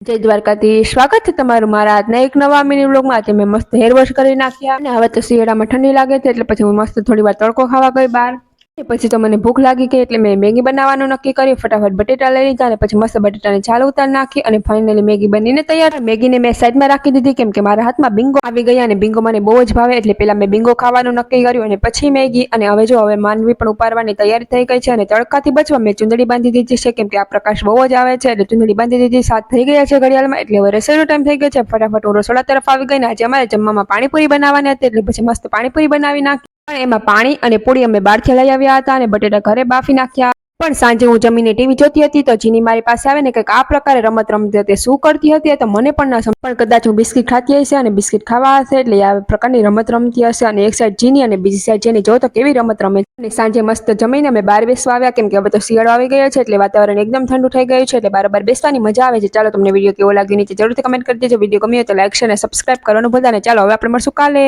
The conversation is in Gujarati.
જય દ્વારકાધીશ, સ્વાગત છે તમારું મારા આજના એક નવા મિની વ્લોગમાં. આજે મેં મસ્ત હેર વોશ કરી નાખ્યા અને હવે તો શિયાળામાં ઠંડી લાગે છે એટલે પછી હું મસ્ત થોડી વાર તડકો ખાવા ગઈ બહાર. પછી તો મને ભૂખ લાગી ગઈ એટલે મેં મેગી બનાવવાનું નક્કી કર્યું. ફટાફટ બટેટા લઈ લીધા અને પછી મસ્ત બટેટાને છાલ ઉતારી નાખી અને ફાઇનલી મેગી બનીને તૈયાર. મેગીને મેં સાઈડમાં રાખી દીધી કેમ કે મારા હાથમાં બિંગો આવી ગયા અને બિંગો મને બહુ જ ભાવે એટલે પેલા મેં બિંગો ખાવાનું નક્કી કર્યું અને પછી મેગી. અને હવે માનવી પણ ઉપાડવાની તૈયારી થઈ ગઈ છે અને તડકાથી બચવા મેં ચુંદડી બાંધી દીધી છે કેમ કે આ પ્રકાશ બહુ જ આવે છે એટલે ચુંદડી બાંધી દીધી. 7 થઈ ગયા છે ઘડિયાળમાં એટલે હવે રસોઈનો ટાઈમ થઈ ગયો છે. ફટાફટ હું રસોડા તરફ આવી ગઈ ને આજે અમારે જમવામાં પાણીપુરી બનાવવાની હતી એટલે પછી મસ્ત પાણીપુરી બનાવી નાખી. પણ એમાં પાણી અને પૂરી અમે બહારથી લઈ આવ્યા હતા અને બટેટા ઘરે બાફી નાખ્યા. પણ સાંજે હું જમીને ટીવી જોતી હતી તો જીની મારી પાસે આવે ને કંઈક આ પ્રકારે રમત રમતી હતી. શું કરતી હતી તો મને પણ ના સમજ, પણ કદાચ હું બિસ્કિટ ખાતી હશે અને બિસ્કિટ ખાવા હશે એટલે આ પ્રકારની રમત રમતી હશે. અને એક સાઈડ જીની અને બીજી સાઈડ જેની જો તો કેવી રમત રમે છે. અને સાંજે મસ્ત જમીને અમે બહાર બેસવા આવ્યા કેમ કે હવે તો શિયાળો આવી ગયો છે એટલે વાતાવરણ એકદમ ઠંડુ થઈ ગયું છે એટલે બહાર બેસવાની મજા આવે છે. ચાલો તમને વિડીયો કેવો લાગ્યો નીચે જરૂરથી કમેન્ટ કરી દેજો. વિડીયો ગમ્યો તો લાઈક શેર અને સબસ્ક્રાઇબ કરવાનું ભૂલતા નહીં. ચાલો હવે આપણે મળશું કાલે.